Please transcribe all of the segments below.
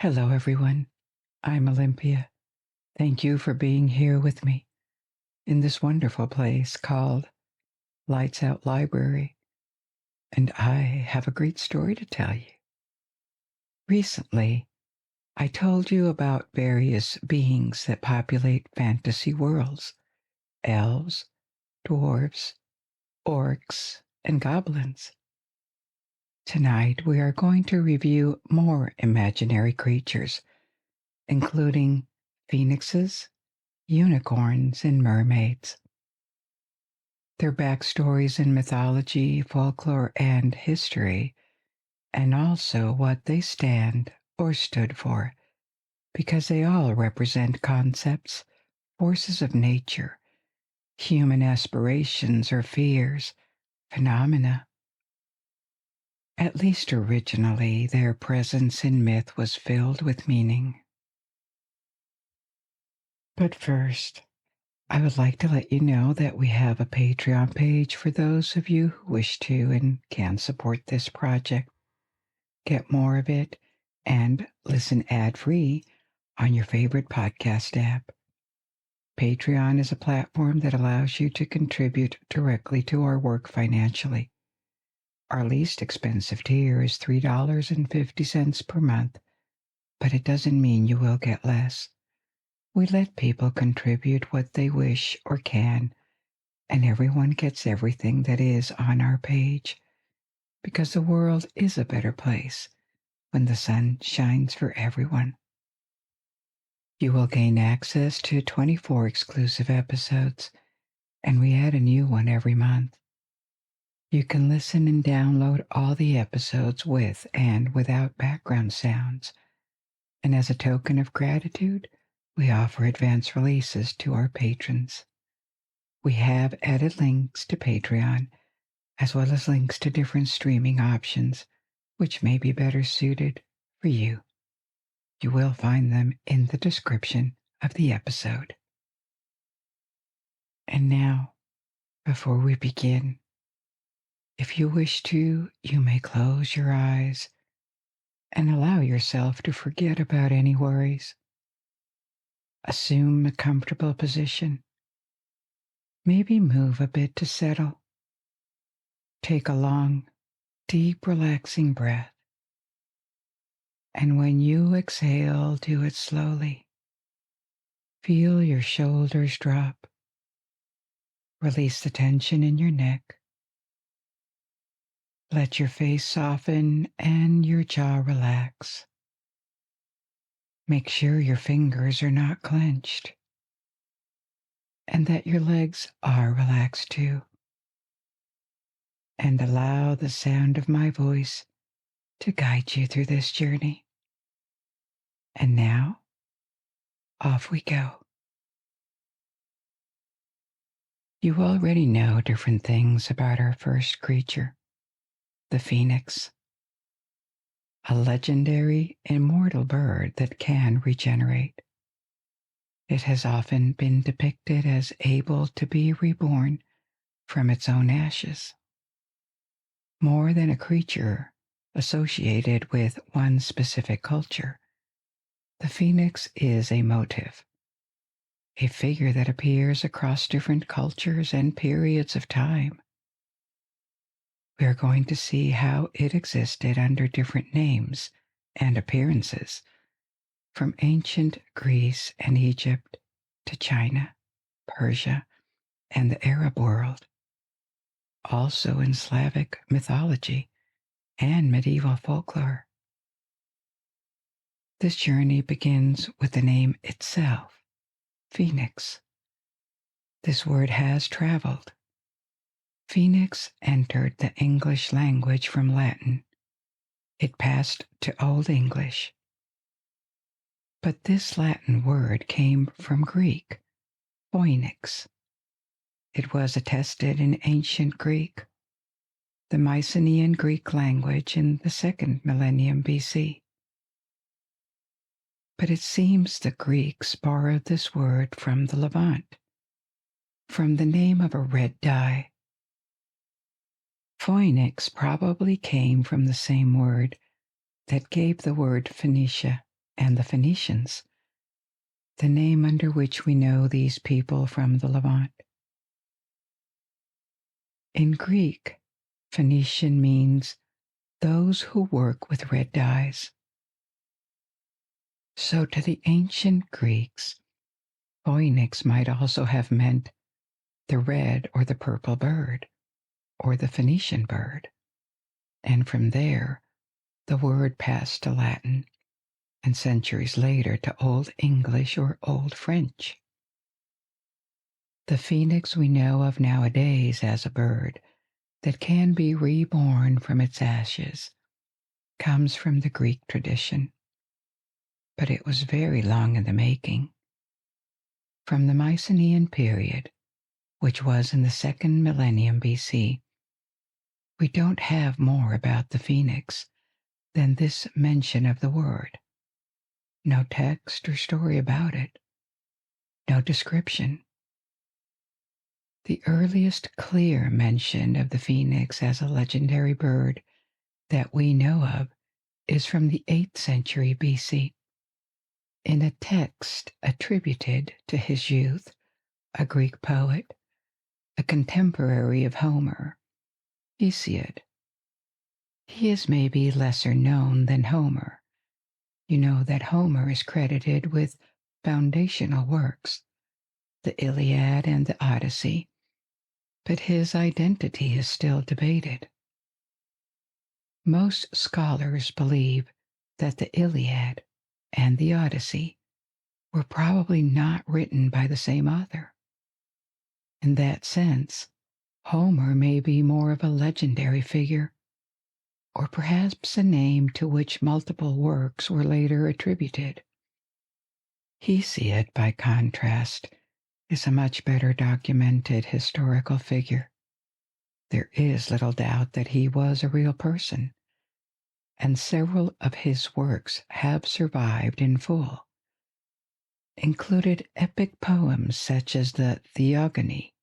Hello, everyone. I'm Olympia. Thank you for being here with me in this wonderful place called Lights Out Library. And I have a great story to tell you. Recently, I told you about various beings that populate fantasy worlds: elves, dwarves, orcs, and goblins. Tonight, we are going to review more imaginary creatures, including phoenixes, unicorns, and mermaids. Their backstories in mythology, folklore, and history, and also what they stand or stood for, because they all represent concepts, forces of nature, human aspirations or fears, phenomena. At least originally, their presence in myth was filled with meaning. But first, I would like to let you know that we have a Patreon page for those of you who wish to and can support this project, get more of it, and listen ad-free on your favorite podcast app. Patreon is a platform that allows you to contribute directly to our work financially. Our least expensive tier is $3.50 per month, but it doesn't mean you will get less. We let people contribute what they wish or can, and everyone gets everything that is on our page, because the world is a better place when the sun shines for everyone. You will gain access to 24 exclusive episodes, and we add a new one every month. You can listen and download all the episodes with and without background sounds, and as a token of gratitude, we offer advance releases to our patrons. We have added links to Patreon, as well as links to different streaming options, which may be better suited for you. You will find them in the description of the episode. And now, before we begin, if you wish to, you may close your eyes and allow yourself to forget about any worries. Assume a comfortable position. Maybe move a bit to settle. Take a long, deep, relaxing breath. And when you exhale, do it slowly. Feel your shoulders drop. Release the tension in your neck. Let your face soften and your jaw relax. Make sure your fingers are not clenched and that your legs are relaxed too. And allow the sound of my voice to guide you through this journey. And now, off we go. You already know different things about our first creature, the phoenix, a legendary, immortal bird that can regenerate. It has often been depicted as able to be reborn from its own ashes. More than a creature associated with one specific culture, the phoenix is a motif, a figure that appears across different cultures and periods of time. We are going to see how it existed under different names and appearances, from ancient Greece and Egypt to China, Persia, and the Arab world, also in Slavic mythology and medieval folklore. This journey begins with the name itself, phoenix. This word has traveled. Phoenix entered the English language from Latin. It passed to Old English. But this Latin word came from Greek, phoenix. It was attested in ancient Greek, the Mycenaean Greek language in the 2nd millennium BC. But it seems the Greeks borrowed this word from the Levant, from the name of a red dye. Phoenix probably came from the same word that gave the word Phoenicia and the Phoenicians, the name under which we know these people from the Levant. In Greek, Phoenician means those who work with red dyes. So to the ancient Greeks, phoenix might also have meant the red or the purple bird, or the Phoenician bird. And from there, the word passed to Latin, and centuries later to Old English or Old French. The phoenix we know of nowadays as a bird that can be reborn from its ashes comes from the Greek tradition, but it was very long in the making. From the Mycenaean period, which was in the 2nd millennium BC, we don't have more about the phoenix than this mention of the word. No text or story about it. No description. The earliest clear mention of the phoenix as a legendary bird that we know of is from the 8th century BC. In a text attributed to his youth, a Greek poet, a contemporary of Homer, Hesiod. He is maybe lesser known than Homer. You know that Homer is credited with foundational works, the Iliad and the Odyssey, but his identity is still debated. Most scholars believe that the Iliad and the Odyssey were probably not written by the same author. In that sense, Homer may be more of a legendary figure, or perhaps a name to which multiple works were later attributed. Hesiod, by contrast, is a much better documented historical figure. There is little doubt that he was a real person, and several of his works have survived in full. Included epic poems such as the Theogony,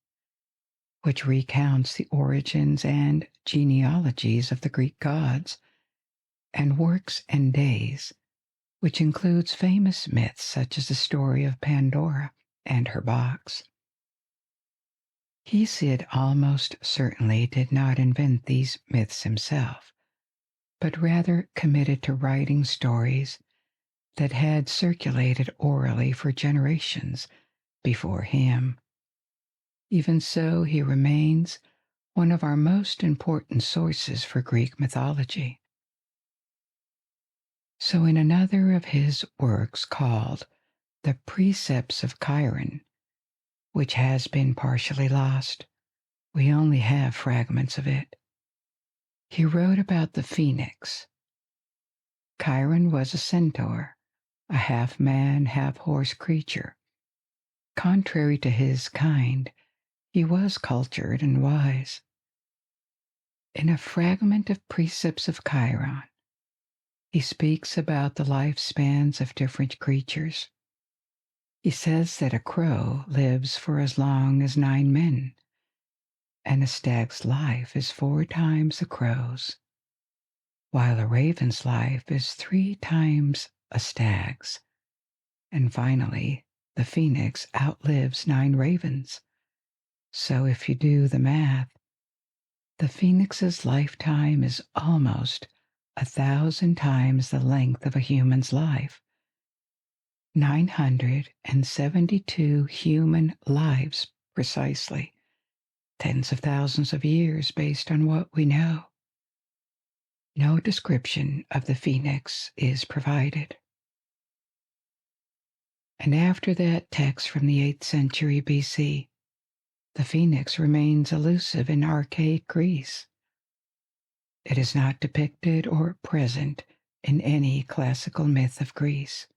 which recounts the origins and genealogies of the Greek gods, and Works and Days, which includes famous myths such as the story of Pandora and her box. Hesiod almost certainly did not invent these myths himself, but rather committed to writing stories that had circulated orally for generations before him. Even so, he remains one of our most important sources for Greek mythology. So in another of his works called The Precepts of Chiron, which has been partially lost, we only have fragments of it, he wrote about the phoenix. Chiron was a centaur, a half-man, half-horse creature. Contrary to his kind, he was cultured and wise. In a fragment of Precepts of Chiron, he speaks about the lifespans of different creatures. He says that a crow lives for as long as 9 men, and a stag's life is 4 times a crow's, while a raven's life is 3 times a stag's. And finally, the phoenix outlives 9 ravens. So if you do the math, the phoenix's lifetime is almost 1,000 times the length of a human's life. 972 human lives precisely, tens of thousands of years based on what we know. No description of the phoenix is provided. And after that text from the 8th century BC, the phoenix remains elusive in archaic Greece. It is not depicted or present in any classical myth of Greece,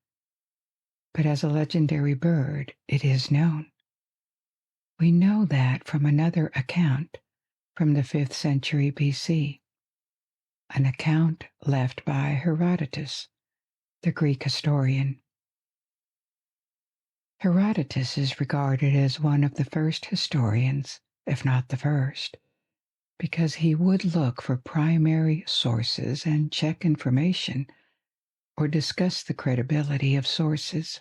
but as a legendary bird, it is known. We know that from another account from the 5th century BC, an account left by Herodotus, the Greek historian. Herodotus is regarded as one of the first historians, if not the first, because he would look for primary sources and check information or discuss the credibility of sources.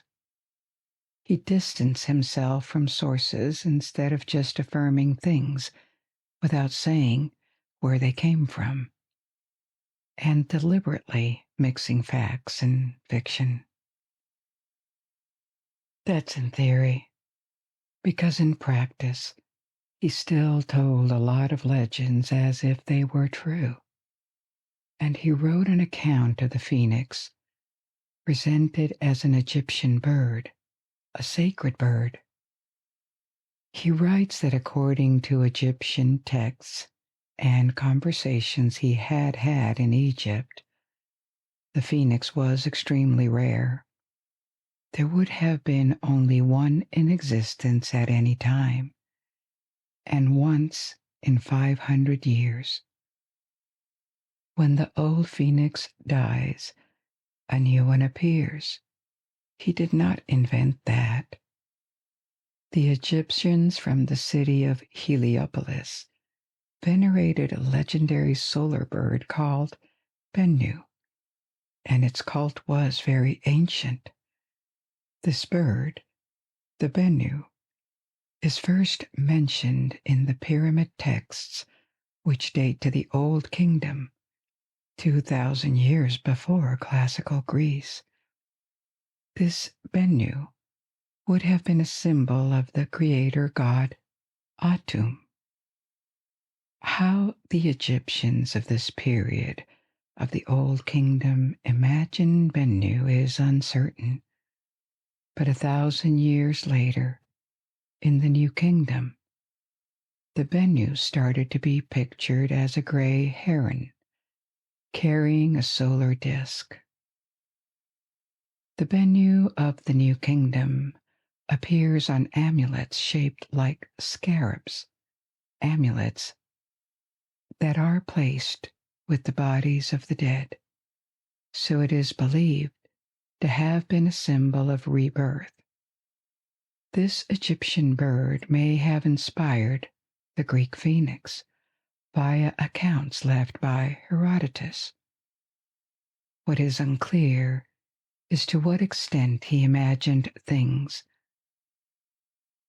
He distanced himself from sources instead of just affirming things without saying where they came from, and deliberately mixing facts and fiction. That's in theory, because in practice, he still told a lot of legends as if they were true. And he wrote an account of the phoenix, presented as an Egyptian bird, a sacred bird. He writes that according to Egyptian texts and conversations he had had in Egypt, the phoenix was extremely rare. There would have been only one in existence at any time, and once in 500 years. When the old phoenix dies, a new one appears. He did not invent that. The Egyptians from the city of Heliopolis venerated a legendary solar bird called Bennu, and its cult was very ancient. This bird, the Bennu, is first mentioned in the pyramid texts, which date to the Old Kingdom, 2,000 years before classical Greece. This Bennu would have been a symbol of the creator god Atum. How the Egyptians of this period of the Old Kingdom imagined Bennu is uncertain, but 1,000 years later, in the New Kingdom, the Bennu started to be pictured as a gray heron carrying a solar disk. The Bennu of the New Kingdom appears on amulets shaped like scarabs, amulets that are placed with the bodies of the dead, so it is believed to have been a symbol of rebirth. This Egyptian bird may have inspired the Greek phoenix via accounts left by Herodotus. What is unclear is to what extent he imagined things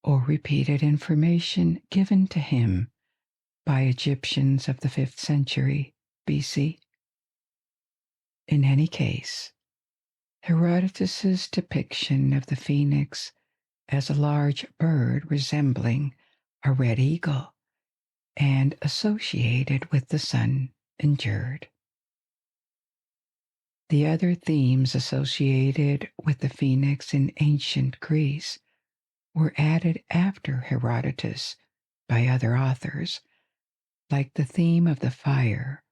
or repeated information given to him by Egyptians of the 5th century BC. In any case, Herodotus's depiction of the phoenix as a large bird resembling a red eagle and associated with the sun endured. The other themes associated with the phoenix in ancient Greece were added after Herodotus by other authors, like the theme of the fire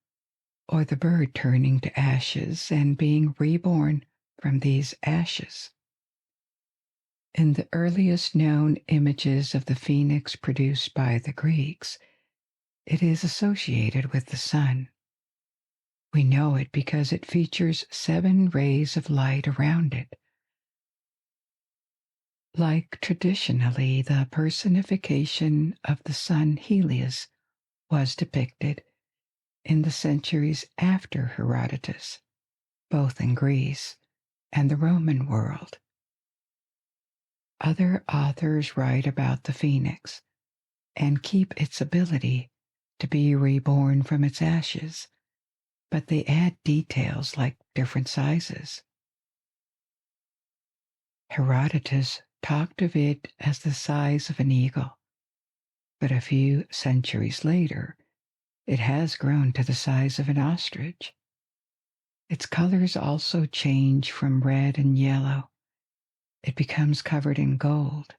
or the bird turning to ashes and being reborn from these ashes. In the earliest known images of the phoenix produced by the Greeks, it is associated with the sun. We know it because it features 7 rays of light around it. Like traditionally, the personification of the sun Helios was depicted in the centuries after Herodotus, both in Greece and the Roman world. Other authors write about the phoenix and keep its ability to be reborn from its ashes, but they add details like different sizes. Herodotus talked of it as the size of an eagle, but a few centuries later, it has grown to the size of an ostrich. Its colors also change from red and yellow. It becomes covered in gold,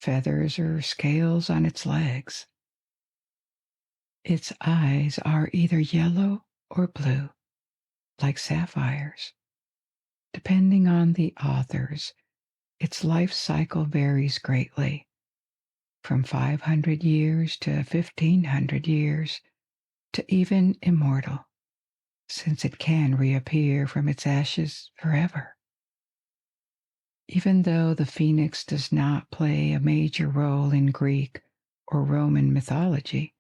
feathers or scales on its legs. Its eyes are either yellow or blue, like sapphires. Depending on the authors, its life cycle varies greatly, from 500 years to 1,500 years to even immortal, since it can reappear from its ashes forever. Even though the phoenix does not play a major role in Greek or Roman mythology,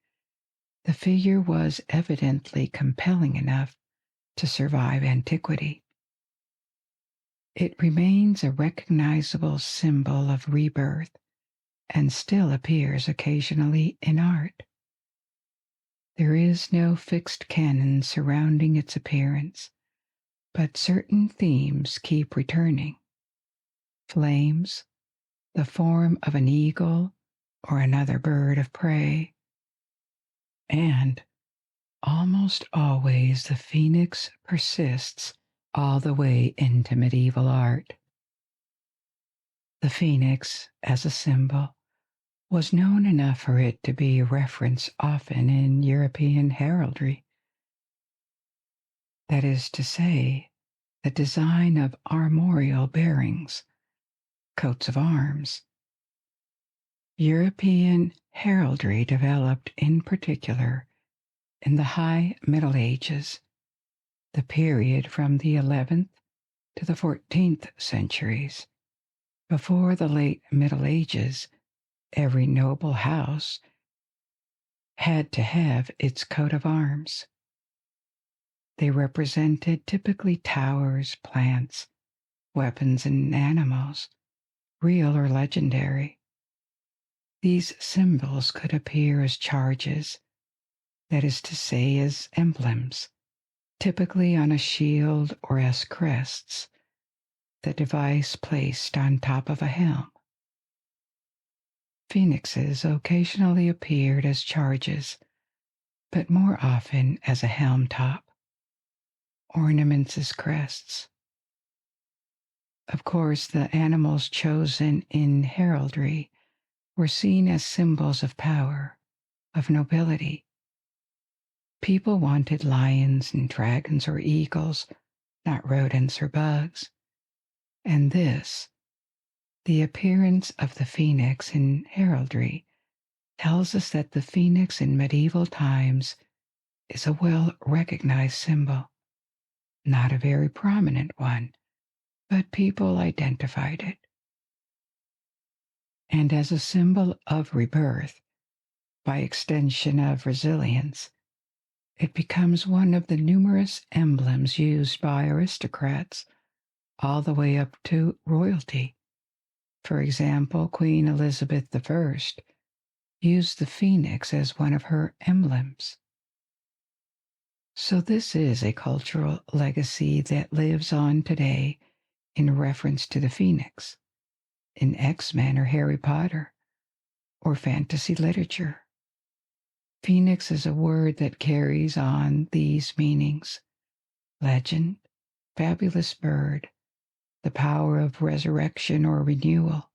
the figure was evidently compelling enough to survive antiquity. It remains a recognizable symbol of rebirth and still appears occasionally in art. There is no fixed canon surrounding its appearance, but certain themes keep returning. Flames, the form of an eagle or another bird of prey, and almost always the phoenix persists all the way into medieval art. The phoenix, as a symbol, was known enough for it to be referenced often in European heraldry. That is to say, the design of armorial bearings, coats of arms. European heraldry developed in particular in the High Middle Ages, the period from the 11th to the 14th centuries. Before the late Middle Ages, every noble house had to have its coat of arms. They represented typically towers, plants, weapons, and animals, real or legendary. These symbols could appear as charges, that is to say, as emblems, typically on a shield or as crests, the device placed on top of a helm. Phoenixes occasionally appeared as charges, but more often as a helm top, ornaments as crests. Of course, the animals chosen in heraldry were seen as symbols of power, of nobility. People wanted lions and dragons or eagles, not rodents or bugs. And this, the appearance of the phoenix in heraldry, tells us that the phoenix in medieval times is a well-recognized symbol, not a very prominent one, but people identified it. And as a symbol of rebirth, by extension of resilience, it becomes one of the numerous emblems used by aristocrats all the way up to royalty. For example, Queen Elizabeth I used the phoenix as one of her emblems. So this is a cultural legacy that lives on today in reference to the phoenix, in X-Men or Harry Potter, or fantasy literature. Phoenix is a word that carries on these meanings: legend, fabulous bird, the power of resurrection or renewal,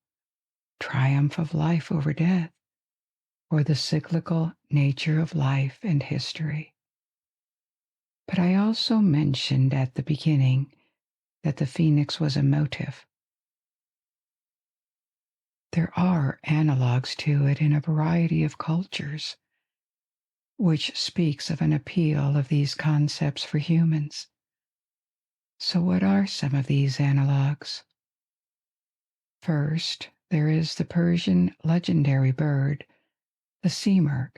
triumph of life over death, or the cyclical nature of life and history. But I also mentioned at the beginning that the phoenix was a motif. There are analogues to it in a variety of cultures, which speaks of an appeal of these concepts for humans. So what are some of these analogues? First, there is the Persian legendary bird, the simurgh,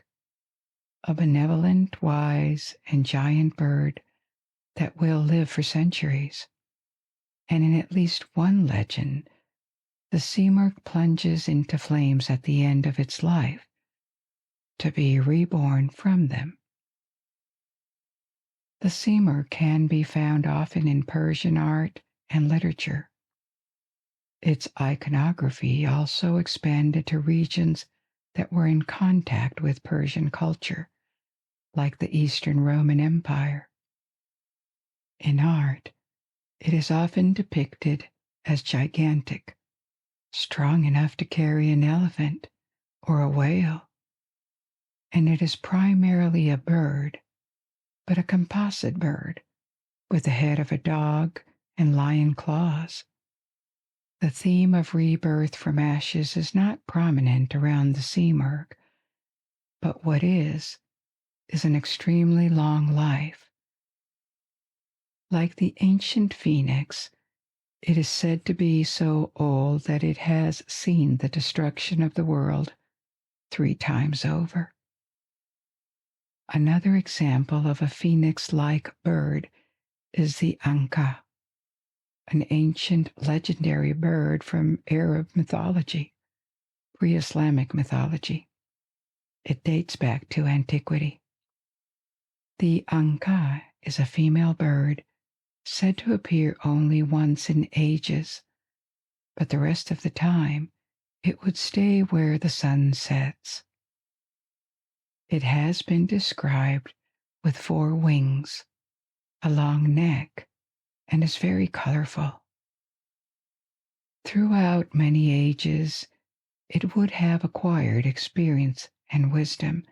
a benevolent, wise, and giant bird that will live for centuries. And in at least one legend, the simurgh plunges into flames at the end of its life to be reborn from them. The simurgh can be found often in Persian art and literature. Its iconography also expanded to regions that were in contact with Persian culture, like the Eastern Roman Empire. In art, it is often depicted as gigantic, strong enough to carry an elephant or a whale, and it is primarily a bird, but a composite bird with the head of a dog and lion claws. The theme of rebirth from ashes is not prominent around the simurgh, but what is an extremely long life. Like the ancient phoenix, it is said to be so old that it has seen the destruction of the world 3 times over. Another example of a phoenix-like bird is the anka, an ancient legendary bird from Arab mythology, pre-Islamic mythology. It dates back to antiquity. The anka is a female bird said to appear only once in ages, but the rest of the time it would stay where the sun sets. It has been described with 4 wings, a long neck, and is very colorful. Throughout many ages, it would have acquired experience and wisdom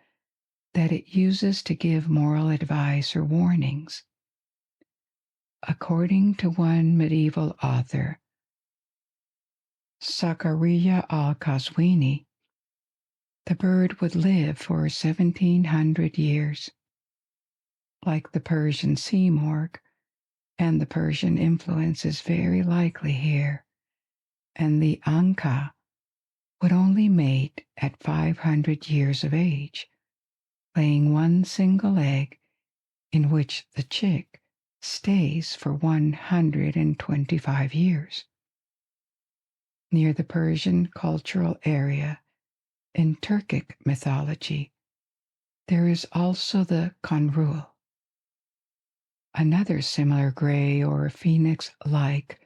that it uses to give moral advice or warnings. According to one medieval author, Zakaria al-Qazwini, the bird would live for 1,700 years. Like the Persian sea morgue, and the Persian influence is very likely here, and the anka would only mate at 500 years of age, laying one single egg in which the chick stays for 125 years. Near the Persian cultural area, in Turkic mythology, there is also the konrul, another similar gray or phoenix-like,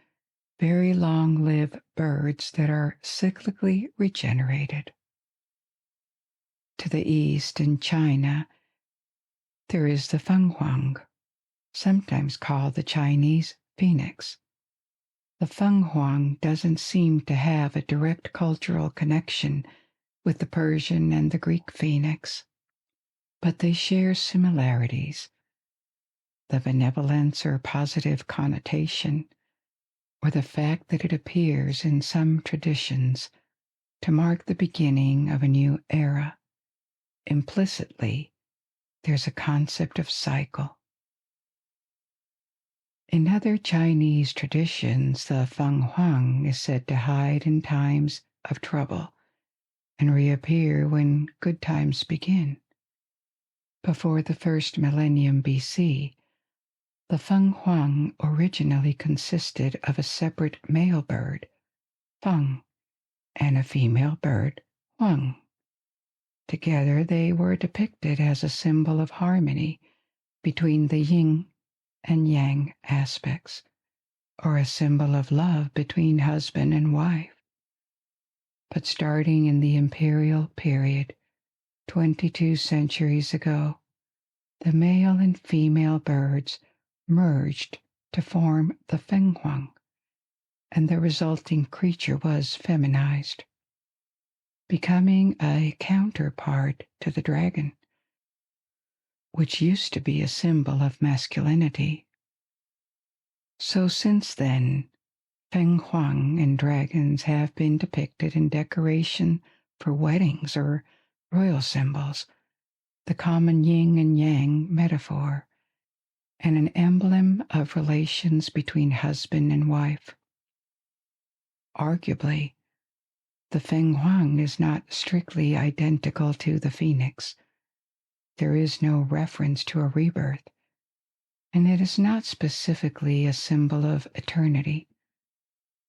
very long-lived birds that are cyclically regenerated. To the east in China, there is the fenghuang, sometimes called the Chinese phoenix. The fenghuang doesn't seem to have a direct cultural connection with the Persian and the Greek phoenix, but they share similarities. The benevolence or positive connotation, or the fact that it appears in some traditions to mark the beginning of a new era. Implicitly, there's a concept of cycle. In other Chinese traditions, the fenghuang is said to hide in times of trouble and reappear when good times begin. Before the first millennium BC, the fenghuang originally consisted of a separate male bird, feng, and a female bird, huang. Together they were depicted as a symbol of harmony between the yin and yang aspects, or a symbol of love between husband and wife. But starting in the imperial period, 22 centuries ago, the male and female birds merged to form the fenghuang, and the resulting creature was feminized, becoming a counterpart to the dragon, which used to be a symbol of masculinity. So since then, fenghuang and dragons have been depicted in decoration for weddings or royal symbols, the common yin and yang metaphor, and an emblem of relations between husband and wife. Arguably, the fenghuang is not strictly identical to the phoenix. There is no reference to a rebirth, and it is not specifically a symbol of eternity.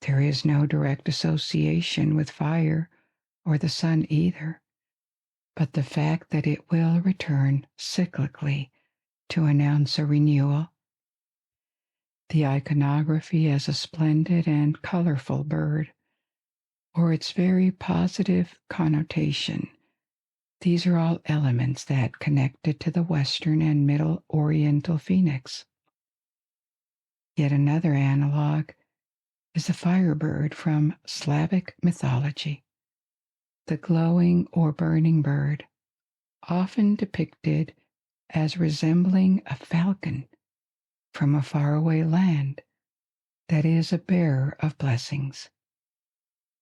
There is no direct association with fire or the sun either, but the fact that it will return cyclically to announce a renewal. The iconography as a splendid and colorful bird, or its very positive connotation. These are all elements that connect it to the Western and Middle Oriental phoenix. Yet another analog is the firebird from Slavic mythology, the glowing or burning bird, often depicted as resembling a falcon from a faraway land that is a bearer of blessings.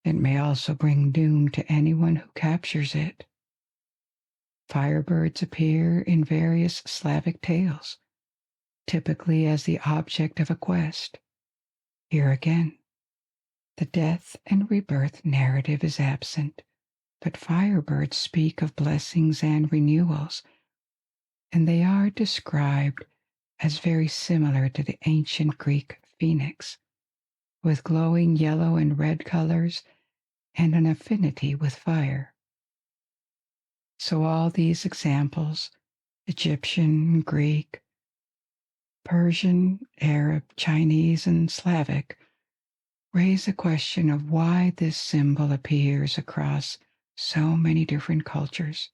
It may also bring doom to anyone who captures it. Firebirds appear in various Slavic tales, typically as the object of a quest. Here again, the death and rebirth narrative is absent, but firebirds speak of blessings and renewals, and they are described as very similar to the ancient Greek phoenix. with glowing yellow and red colors and an affinity with fire. So all these examples, Egyptian, Greek, Persian, Arab, Chinese, and Slavic, raise the question of why this symbol appears across so many different cultures.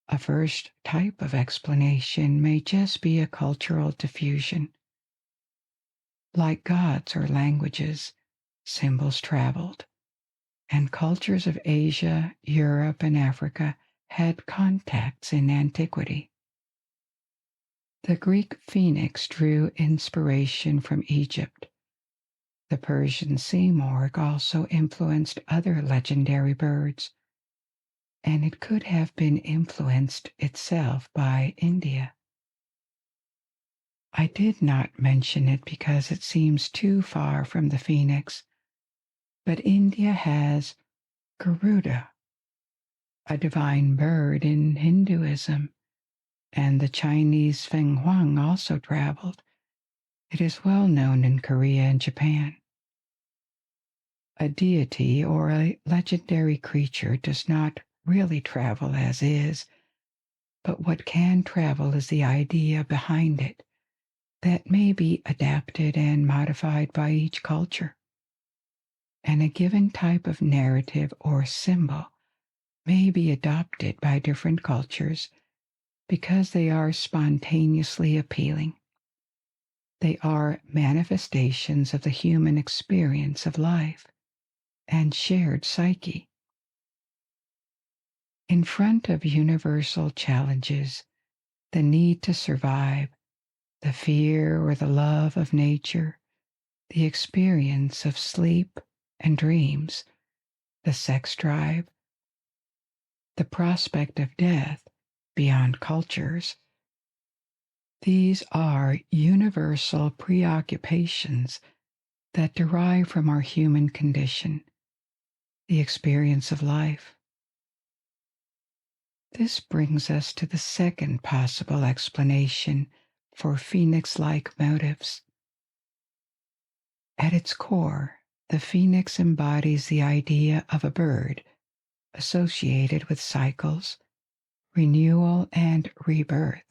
A first type of explanation may just be a cultural diffusion. Like gods or languages, symbols traveled, and cultures of Asia, Europe, and Africa had contacts in antiquity. The Greek phoenix drew inspiration from Egypt. The Persian sea morgue also influenced other legendary birds, and it could have been influenced itself by India. I did not mention it because it seems too far from the phoenix, but India has Garuda, a divine bird in Hinduism, and the Chinese Feng Huang also traveled. It is well known in Korea and Japan. A deity or a legendary creature does not really travel as is, but what can travel is the idea behind it that may be adapted and modified by each culture. And a given type of narrative or symbol may be adopted by different cultures because they are spontaneously appealing. They are manifestations of the human experience of life and shared psyche. In front of universal challenges, the need to survive, the fear or the love of nature, the experience of sleep and dreams, the sex drive, the prospect of death beyond cultures, these are universal preoccupations that derive from our human condition, the experience of life. This brings us to the second possible explanation for phoenix-like motifs. At its core, the phoenix embodies the idea of a bird associated with cycles, renewal, and rebirth,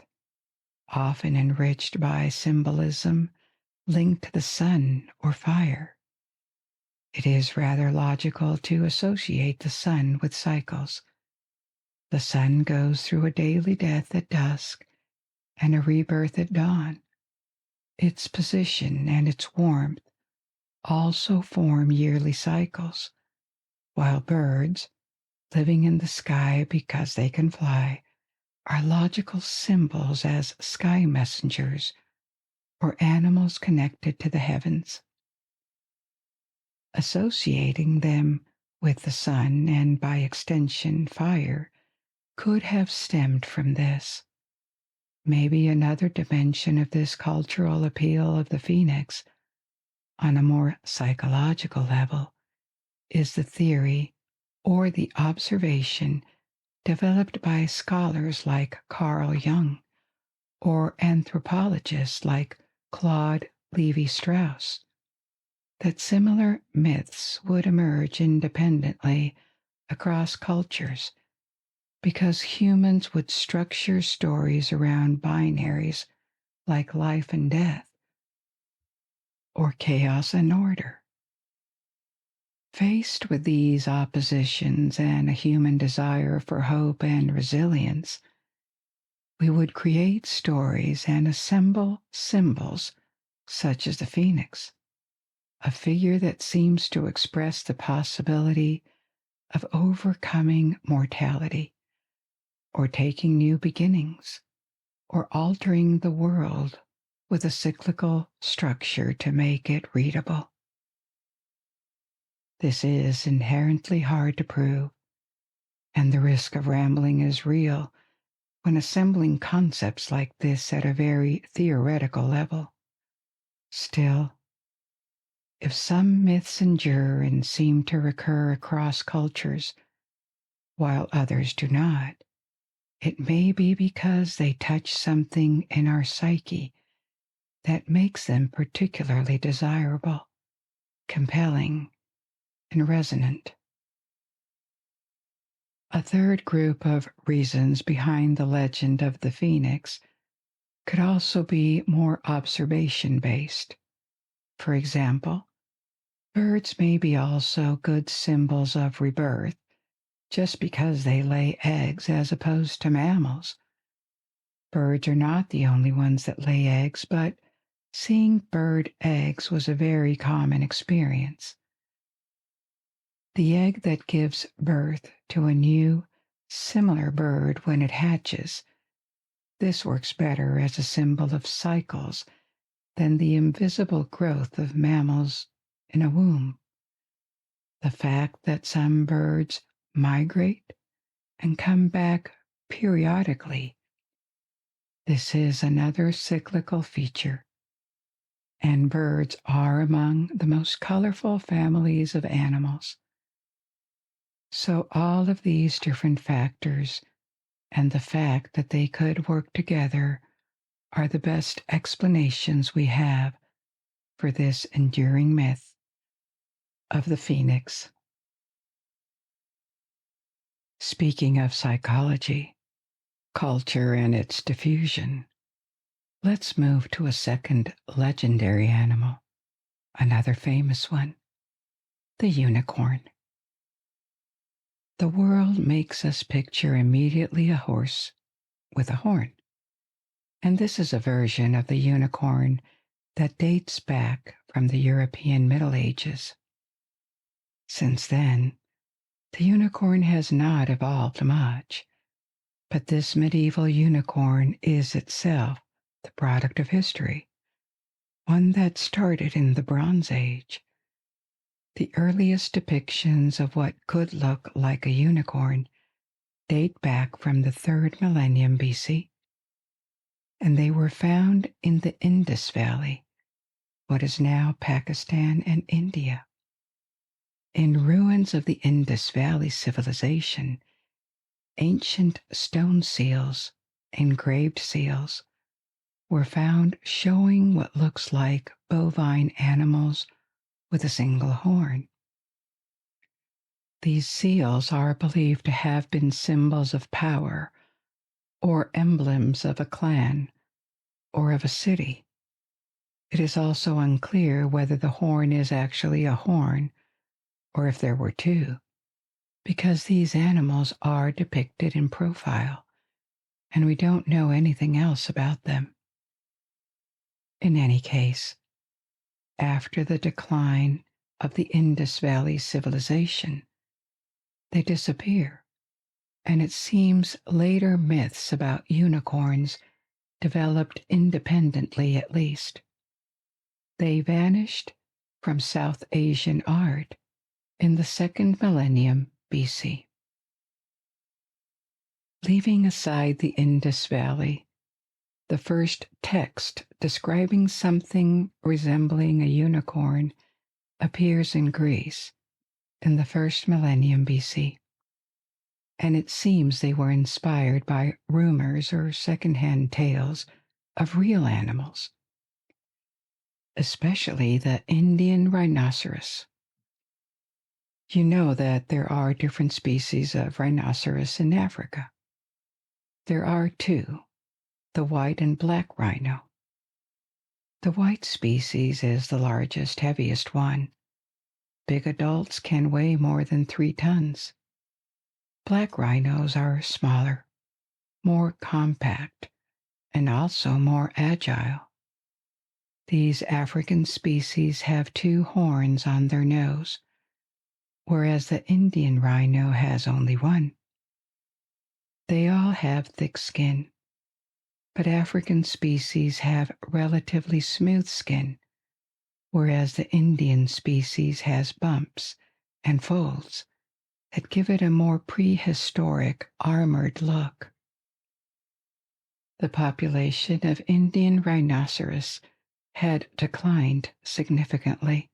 often enriched by symbolism linked to the sun or fire. It is rather logical to associate the sun with cycles. The sun goes through a daily death at dusk and a rebirth at dawn. Its position and its warmth also form yearly cycles, while birds, living in the sky because they can fly, are logical symbols as sky messengers or animals connected to the heavens. Associating them with the sun and by extension fire could have stemmed from this. Maybe another dimension of this cultural appeal of the phoenix, on a more psychological level, is the theory or the observation developed by scholars like Carl Jung or anthropologists like Claude Lévi-Strauss, that similar myths would emerge independently across cultures because humans would structure stories around binaries like life and death, or chaos and order. Faced with these oppositions and a human desire for hope and resilience, we would create stories and assemble symbols such as the phoenix, a figure that seems to express the possibility of overcoming mortality, or taking new beginnings, or altering the world with a cyclical structure to make it readable. This is inherently hard to prove, and the risk of rambling is real when assembling concepts like this at a very theoretical level. Still, if some myths endure and seem to recur across cultures, while others do not, it may be because they touch something in our psyche that makes them particularly desirable. compelling and resonant. A third group of reasons behind the legend of the phoenix could also be more observation-based. For example, birds may be also good symbols of rebirth just because they lay eggs as opposed to mammals. Birds are not the only ones that lay eggs, but seeing bird eggs was a very common experience. The egg that gives birth to a new, similar bird when it hatches. This works better as a symbol of cycles than the invisible growth of mammals in a womb. The fact that some birds migrate and come back periodically. This is another cyclical feature, and birds are among the most colorful families of animals. So all of these different factors and the fact that they could work together are the best explanations we have for this enduring myth of the phoenix. Speaking of psychology, culture, and its diffusion, let's move to a second legendary animal, another famous one, the unicorn. The world makes us picture immediately a horse with a horn, and this is a version of the unicorn that dates back from the European Middle Ages. Since then, the unicorn has not evolved much, but this medieval unicorn is itself the product of history, one that started in the Bronze Age. The earliest depictions of what could look like a unicorn date back from the 3rd millennium BC, and they were found in the Indus Valley, what is now Pakistan and India. In ruins of the Indus Valley civilization, ancient stone seals, engraved seals, were found showing what looks like bovine animals with a single horn. These seals are believed to have been symbols of power or emblems of a clan or of a city. It is also unclear whether the horn is actually a horn or if there were two, because these animals are depicted in profile and we don't know anything else about them. In any case, after the decline of the Indus Valley civilization, they disappear, and it seems later myths about unicorns developed independently at least. They vanished from South Asian art in the 2nd millennium BC. Leaving aside the Indus Valley, the first text describing something resembling a unicorn appears in Greece in the 1st millennium BC, and it seems they were inspired by rumors or secondhand tales of real animals, especially the Indian rhinoceros. You know that there are different species of rhinoceros in Africa. There are two, the white and black rhino. The white species is the largest, heaviest one. Big adults can weigh more than 3 tons. Black rhinos are smaller, more compact, and also more agile. These African species have 2 horns on their nose, whereas the Indian rhino has only 1. They all have thick skin, but African species have relatively smooth skin, whereas the Indian species has bumps and folds that give it a more prehistoric, armored look. The population of Indian rhinoceros had declined significantly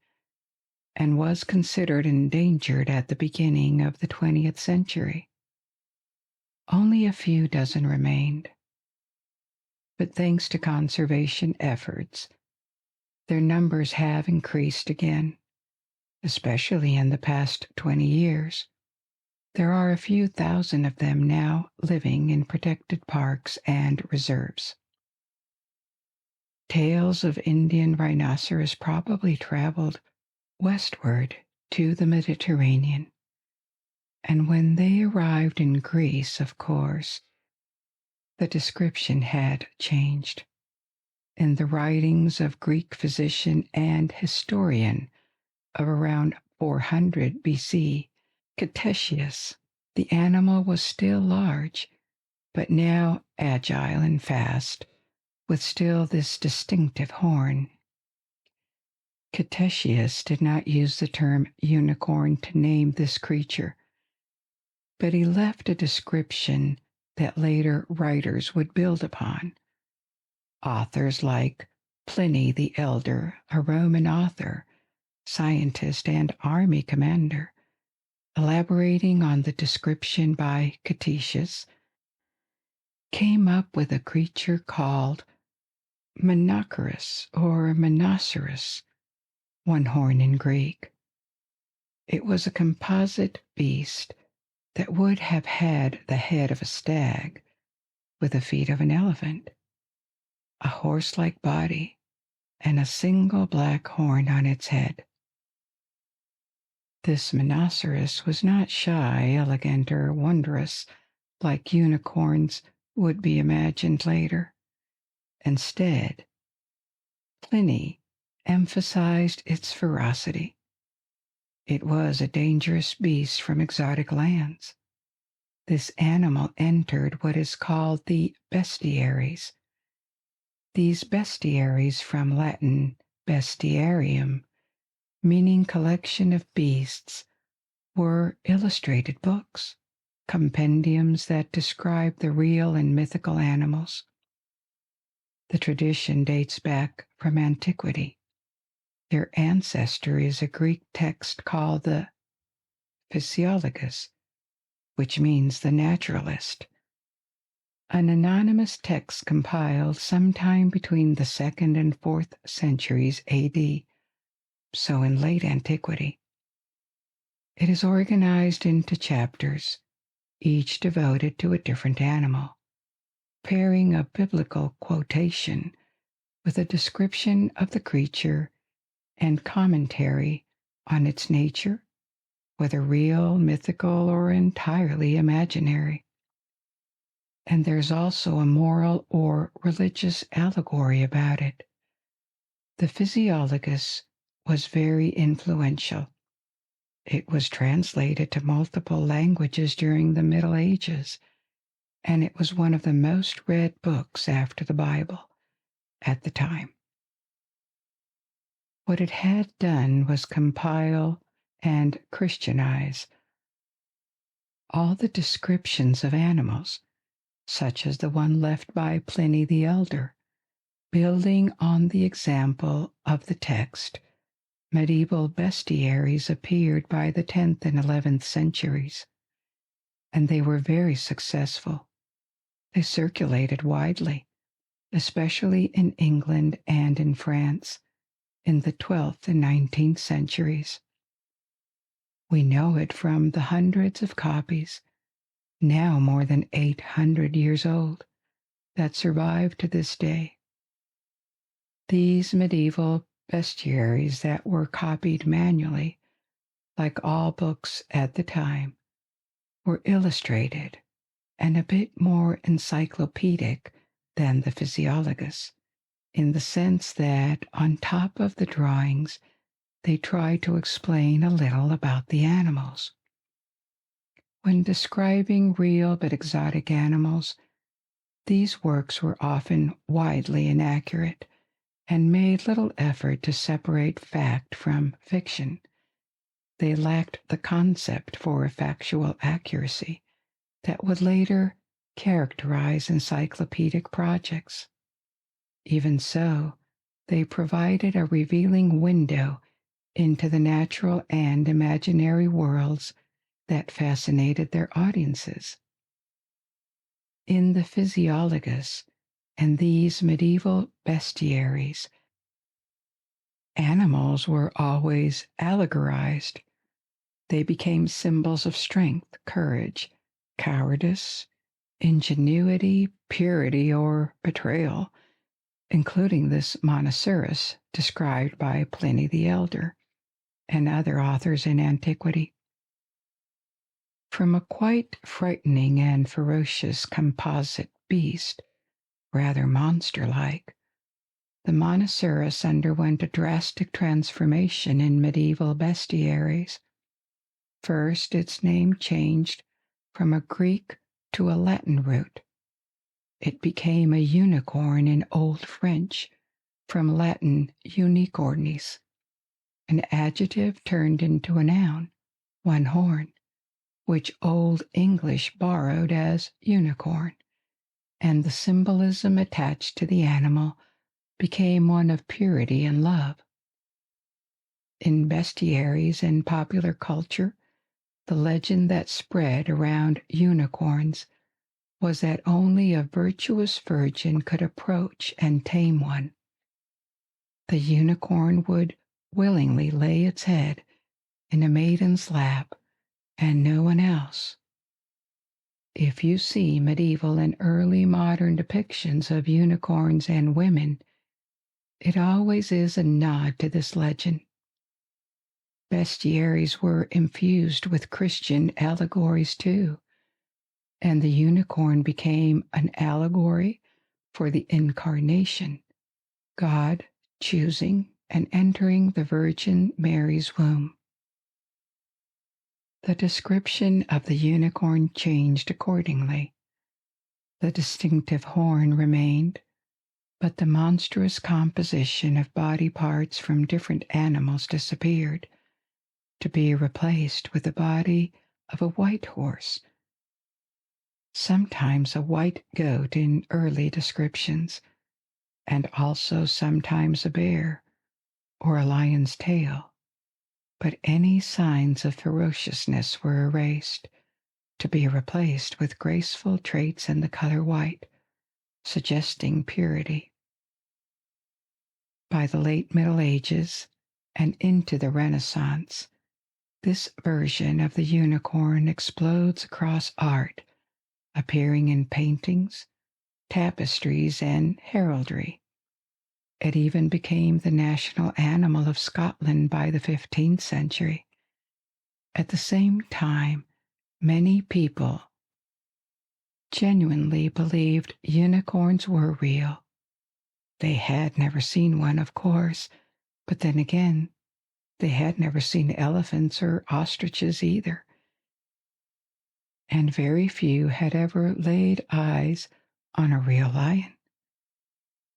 and was considered endangered at the beginning of the 20th century. Only a few dozen remained, but thanks to conservation efforts, their numbers have increased again, especially in the past 20 years. There are a few thousand of them now living in protected parks and reserves. Tales of Indian rhinoceros probably traveled westward to the Mediterranean. And when they arrived in Greece, of course, the description had changed. In the writings of Greek physician and historian of around 400 BC, Ctesias, the animal was still large, but now agile and fast, with still this distinctive horn. Ctesias did not use the term unicorn to name this creature, but he left a description that later writers would build upon. Authors like Pliny the Elder, a Roman author, scientist, and army commander, elaborating on the description by Ctesias, came up with a creature called Monoceros or Monoceros, one horn in Greek. It was a composite beast that would have had the head of a stag with the feet of an elephant, a horse-like body, and a single black horn on its head. This Monoceros was not shy, elegant, or wondrous like unicorns would be imagined later. Instead, Pliny emphasized its ferocity. It was a dangerous beast from exotic lands. This animal entered what is called the Bestiaries. These Bestiaries, from Latin bestiarium, meaning collection of beasts, were illustrated books, compendiums that describe the real and mythical animals. The tradition dates back from antiquity. Their ancestor is a Greek text called the Physiologus, which means the naturalist. An anonymous text compiled sometime between the 2nd and 4th centuries AD, so in late antiquity. It is organized into chapters, each devoted to a different animal, pairing a biblical quotation with a description of the creature and commentary on its nature, whether real, mythical, or entirely imaginary. And there's also a moral or religious allegory about it. The Physiologus was very influential. It was translated to multiple languages during the Middle Ages, and it was one of the most read books after the Bible at the time. What it had done was compile and Christianize all the descriptions of animals, such as the one left by Pliny the Elder. Building on the example of the text, medieval bestiaries appeared by the 10th and 11th centuries, and they were very successful. They circulated widely, especially in England and in France, in the 12th and 19th centuries. We know it from the hundreds of copies, now more than 800 years old, that survive to this day. These medieval bestiaries that were copied manually, like all books at the time, were illustrated and a bit more encyclopedic than the Physiologus, in the sense that on top of the drawings, they try to explain a little about the animals. When describing real but exotic animals, these works were often widely inaccurate and made little effort to separate fact from fiction. They lacked the concept for factual accuracy that would later characterize encyclopedic projects. Even so, they provided a revealing window into the natural and imaginary worlds that fascinated their audiences. In the Physiologus and these medieval bestiaries, Animals were always allegorized. They became symbols of strength, courage, cowardice, ingenuity, purity, or betrayal, including this Monoceros described by Pliny the Elder and other authors in antiquity. From a quite frightening and ferocious composite beast, rather monster-like, the Monoceros underwent a drastic transformation in medieval bestiaries. First, its name changed from a Greek to a Latin root. It became a unicorn in Old French, from Latin unicornis, an adjective turned into a noun, one horn, which Old English borrowed as unicorn, and the symbolism attached to the animal became one of purity and love. In bestiaries and popular culture, the legend that spread around unicorns was that only a virtuous virgin could approach and tame one. The unicorn would willingly lay its head in a maiden's lap and no one else. If you see medieval and early modern depictions of unicorns and women, it always is a nod to this legend. Bestiaries were infused with Christian allegories too, and the unicorn became an allegory for the incarnation, God choosing and entering the Virgin Mary's womb. The description of the unicorn changed accordingly. The distinctive horn remained, but the monstrous composition of body parts from different animals disappeared, to be replaced with the body of a white horse, sometimes a white goat in early descriptions, and also sometimes a bear or a lion's tail. But any signs of ferociousness were erased, to be replaced with graceful traits in the color white, suggesting purity. By the late Middle Ages and into the Renaissance, this version of the unicorn explodes across art, appearing in paintings, tapestries, and heraldry. It even became the national animal of Scotland by the 15th century. At the same time, many people genuinely believed unicorns were real. They had never seen one, of course, but then again, they had never seen elephants or ostriches either. And very few had ever laid eyes on a real lion.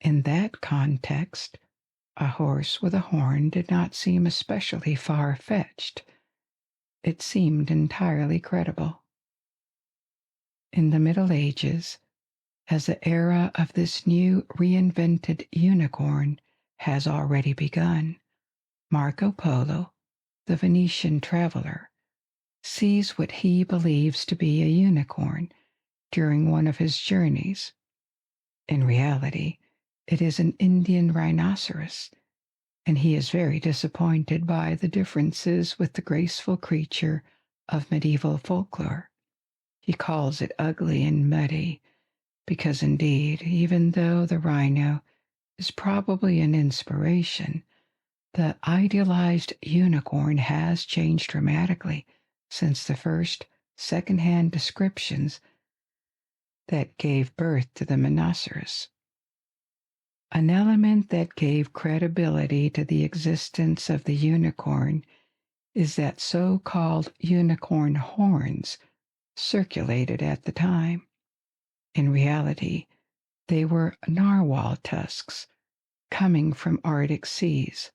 In that context, a horse with a horn did not seem especially far-fetched. It seemed entirely credible. In the Middle Ages, as the era of this new reinvented unicorn has already begun, Marco Polo, the Venetian traveler, sees what he believes to be a unicorn during one of his journeys. In reality, it is an Indian rhinoceros, and he is very disappointed by the differences with the graceful creature of medieval folklore. He calls it ugly and muddy, because indeed, even though the rhino is probably an inspiration, the idealized unicorn has changed dramatically since the first second-hand descriptions that gave birth to the Monoceros. An element that gave credibility to the existence of the unicorn is that so-called unicorn horns circulated at the time. In reality, they were narwhal tusks coming from Arctic seas.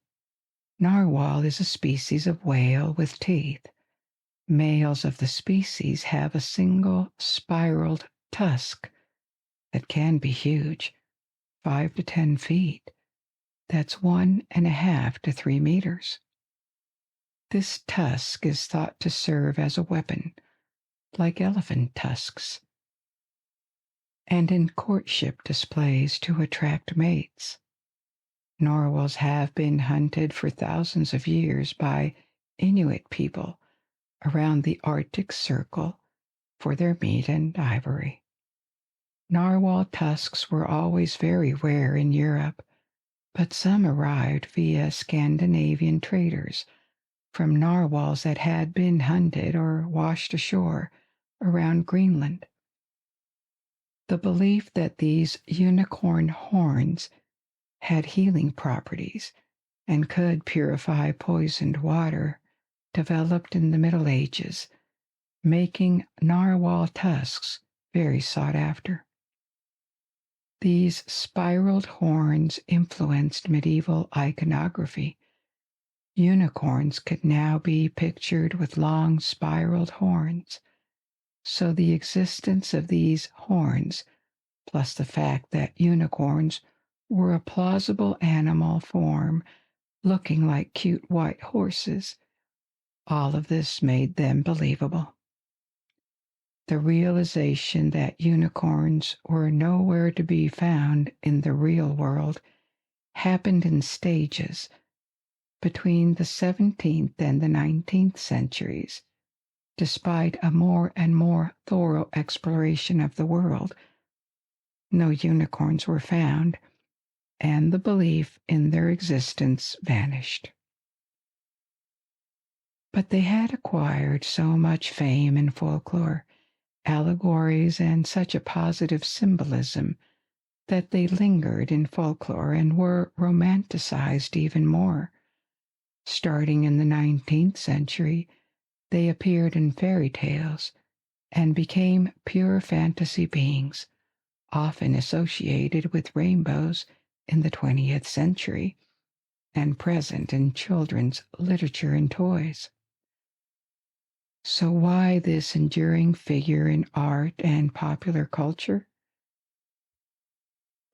Narwhal is a species of whale with teeth. Males of the species have a single spiraled tusk that can be huge, 5 to 10 feet. That's 1.5 to 3 meters. This tusk is thought to serve as a weapon, like elephant tusks, and in courtship displays to attract mates. Narwhals have been hunted for thousands of years by Inuit people around the Arctic Circle for their meat and ivory. Narwhal tusks were always very rare in Europe, but some arrived via Scandinavian traders from narwhals that had been hunted or washed ashore around Greenland. The belief that these unicorn horns had healing properties and could purify poisoned water developed in the Middle Ages, making narwhal tusks very sought after. These spiraled horns influenced medieval iconography. Unicorns could now be pictured with long spiraled horns, so the existence of these horns, plus the fact that unicorns were a plausible animal form looking like cute white horses, all of this made them believable. The realization that unicorns were nowhere to be found in the real world happened in stages between the 17th and the 19th centuries. Despite a more and more thorough exploration of the world, no unicorns were found, and the belief in their existence vanished. But they had acquired so much fame in folklore, allegories, and such a positive symbolism that they lingered in folklore and were romanticized even more. Starting in the 19th century, they appeared in fairy tales and became pure fantasy beings, often associated with rainbows in the 20th century and present in children's literature and toys. So why this enduring figure in art and popular culture?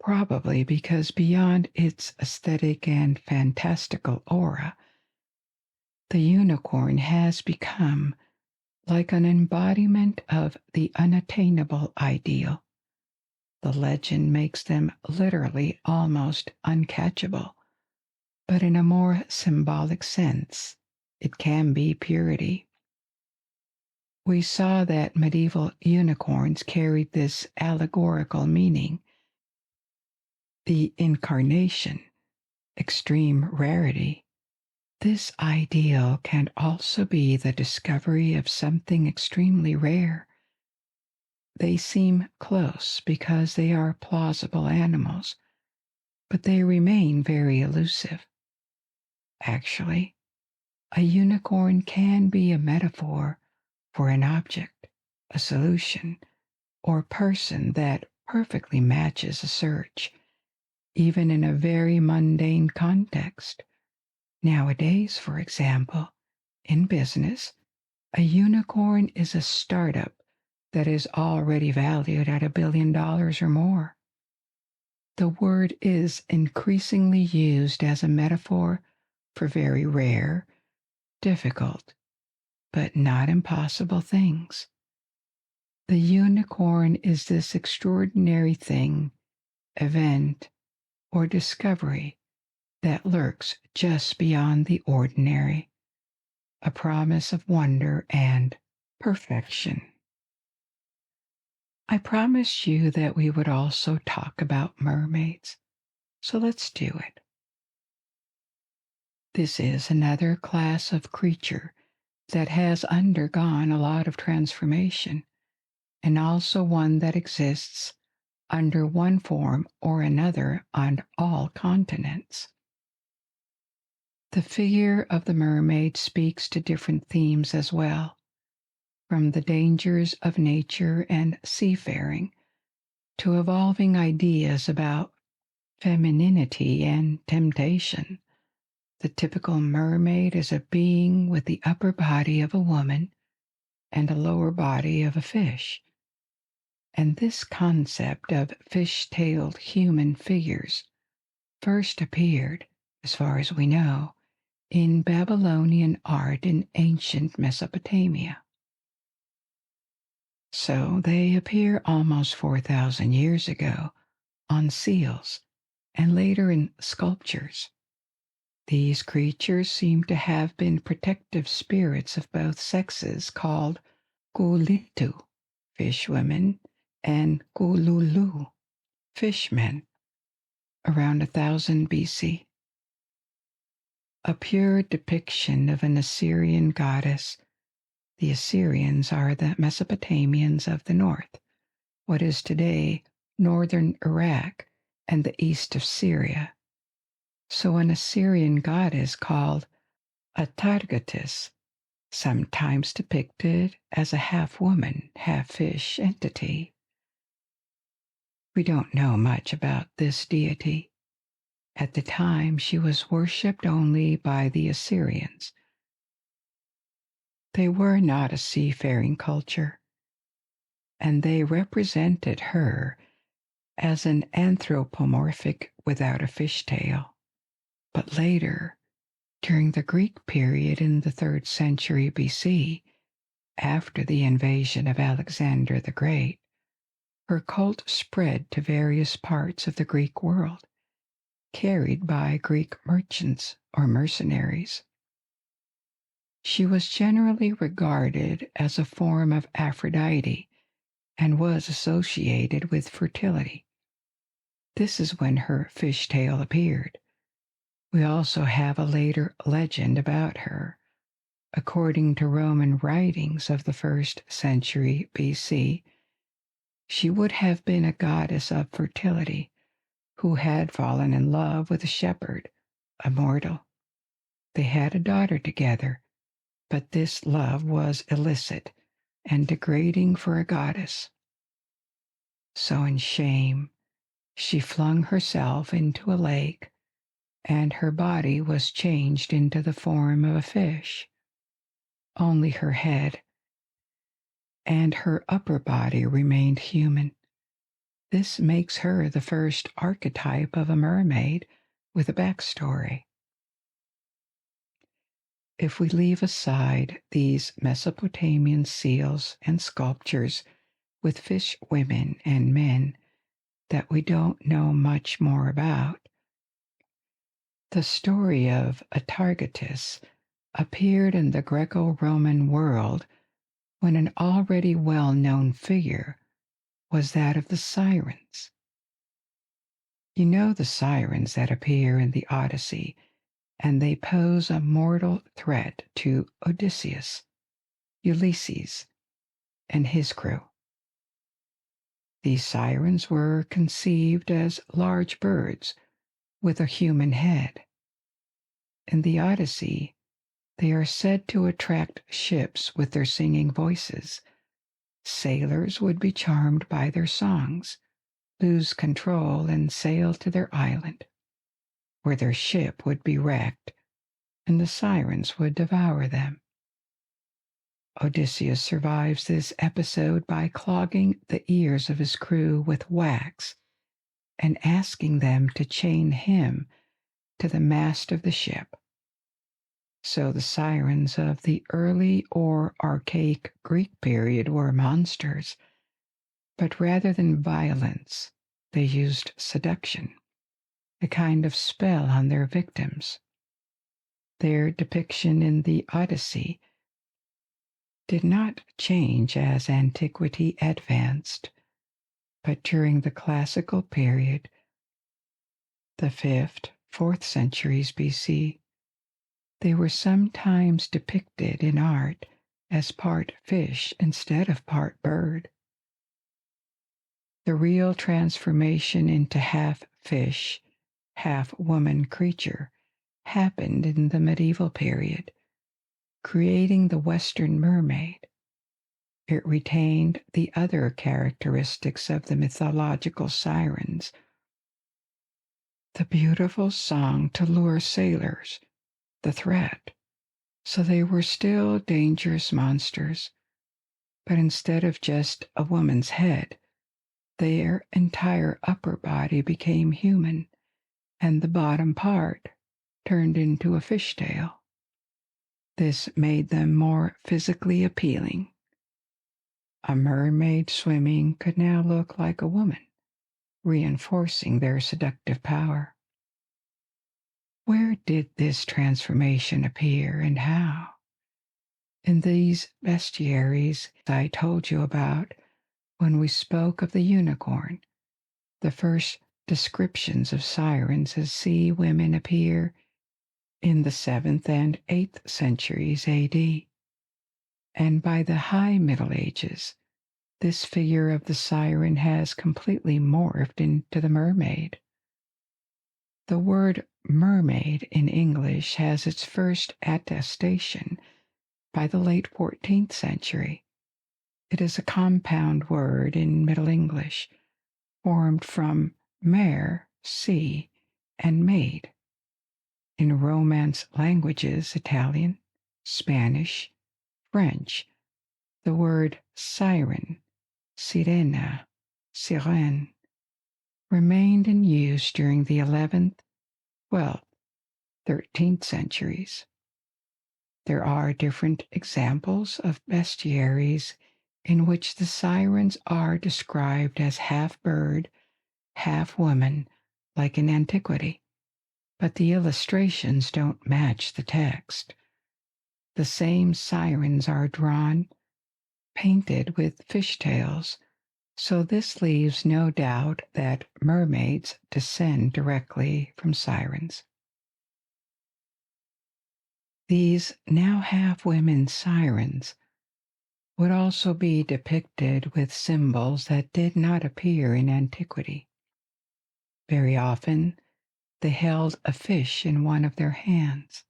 Probably because beyond its aesthetic and fantastical aura, the unicorn has become like an embodiment of the unattainable ideal. The legend makes them literally almost uncatchable, but in a more symbolic sense, it can be purity. We saw that medieval unicorns carried this allegorical meaning. The incarnation, extreme rarity. This ideal can also be the discovery of something extremely rare. They seem close because they are plausible animals, but they remain very elusive. Actually, a unicorn can be a metaphor for an object, a solution, or person that perfectly matches a search, even in a very mundane context. Nowadays, for example, in business, a unicorn is a startup that is already valued at $1 billion or more. The word is increasingly used as a metaphor for very rare, difficult, but not impossible things. The unicorn is this extraordinary thing, event, or discovery that lurks just beyond the ordinary, a promise of wonder and perfection. I promised you that we would also talk about mermaids, so let's do it. This is another class of creature that has undergone a lot of transformation, and also one that exists under one form or another on all continents. The figure of the mermaid speaks to different themes as well, from the dangers of nature and seafaring to evolving ideas about femininity and temptation. The typical mermaid is a being with the upper body of a woman and a lower body of a fish. And this concept of fish-tailed human figures first appeared, as far as we know, in Babylonian art in ancient Mesopotamia. So they appear almost 4,000 years ago on seals and later in sculptures. These creatures seem to have been protective spirits of both sexes called Kulitu, fish women, and Kululu, fishmen, around 1000 BC. A pure depiction of an Assyrian goddess. The Assyrians are the Mesopotamians of the north, what is today northern Iraq and the east of Syria. So an Assyrian goddess called Atargatis, sometimes depicted as a half-woman, half-fish entity. We don't know much about this deity. At the time, she was worshipped only by the Assyrians. They were not a seafaring culture, and they represented her as an anthropomorphic without a fishtail. But later, during the Greek period in the 3rd century BC, after the invasion of Alexander the Great, her cult spread to various parts of the Greek world, carried by Greek merchants or mercenaries. She was generally regarded as a form of Aphrodite and was associated with fertility. This is when her fishtail appeared. We also have a later legend about her. According to Roman writings of the 1st century BC, she would have been a goddess of fertility who had fallen in love with a shepherd, a mortal. They had a daughter together, but this love was illicit and degrading for a goddess. So in shame, she flung herself into a lake, and her body was changed into the form of a fish. Only her head and her upper body remained human. This makes her the first archetype of a mermaid with a backstory. If we leave aside these Mesopotamian seals and sculptures with fish women and men that we don't know much more about, the story of Atargatis appeared in the Greco-Roman world when an already well-known figure was that of the sirens. You know the sirens that appear in the Odyssey, and they pose a mortal threat to Odysseus, Ulysses, and his crew. These sirens were conceived as large birds with a human head. In the Odyssey, they are said to attract ships with their singing voices. Sailors would be charmed by their songs, lose control, and sail to their island, where their ship would be wrecked, and the sirens would devour them. Odysseus survives this episode by clogging the ears of his crew with wax and asking them to chain him to the mast of the ship. So the sirens of the early or archaic Greek period were monsters, but rather than violence, they used seduction, a kind of spell on their victims. Their depiction in the Odyssey did not change as antiquity advanced, but during the classical period, the 5th, 4th centuries BC, they were sometimes depicted in art as part fish instead of part bird. The real transformation into half fish, half woman creature happened in the medieval period, creating the Western mermaid. It retained the other characteristics of the mythological sirens, the beautiful song to lure sailors, the threat. So they were still dangerous monsters, but instead of just a woman's head, their entire upper body became human, and the bottom part turned into a fishtail. This made them more physically appealing. A mermaid swimming could now look like a woman, reinforcing their seductive power. Where did this transformation appear and how? In these bestiaries I told you about when we spoke of the unicorn, the first descriptions of sirens as sea women appear in the 7th and 8th centuries AD. And by the High Middle Ages, this figure of the siren has completely morphed into the mermaid. The word mermaid in English has its first attestation by the late 14th century. It is a compound word in Middle English, formed from mer, sea, and maid. In Romance languages, Italian, Spanish, French, the word siren, sirena, sirène, remained in use during the 11th, 12th, 13th centuries. There are different examples of bestiaries in which the sirens are described as half bird, half woman, like in antiquity, but the illustrations don't match the text. The same sirens are drawn, painted with fishtails, so this leaves no doubt that mermaids descend directly from sirens. These now half-women sirens would also be depicted with symbols that did not appear in antiquity. Very often, they held a fish in one of their hands,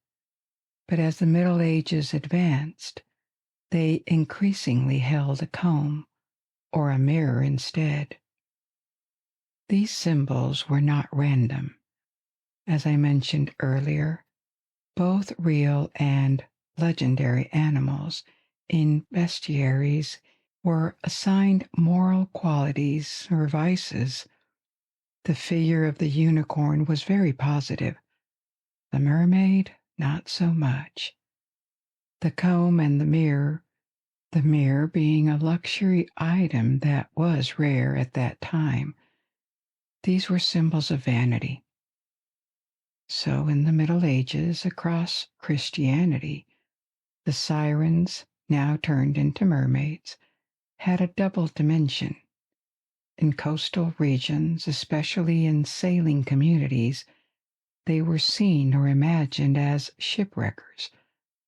but as the Middle Ages advanced, they increasingly held a comb or a mirror instead. These symbols were not random. As I mentioned earlier, both real and legendary animals in bestiaries were assigned moral qualities or vices. The figure of the unicorn was very positive. The mermaid, not so much. The comb and the mirror being a luxury item that was rare at that time, these were symbols of vanity. So in the Middle Ages, across Christianity, the sirens, now turned into mermaids, had a double dimension. In coastal regions, especially in sailing communities, they were seen or imagined as shipwreckers,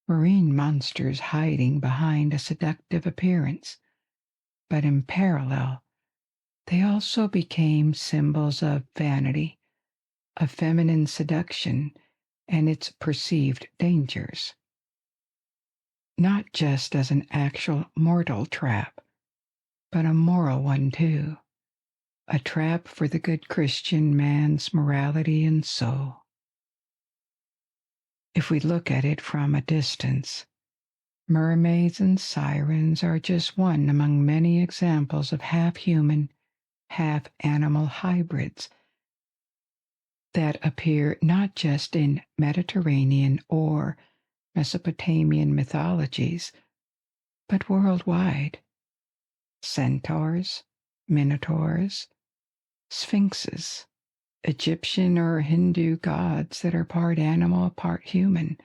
marine monsters hiding behind a seductive appearance. But in parallel, they also became symbols of vanity, of feminine seduction, and its perceived dangers. Not just as an actual mortal trap, but a moral one too. A trap for the good Christian man's morality and soul. If we look at it from a distance, mermaids and sirens are just one among many examples of half-human, half-animal hybrids that appear not just in Mediterranean or Mesopotamian mythologies, but worldwide. Centaurs, minotaurs, sphinxes, Egyptian or Hindu gods that are part animal, part human,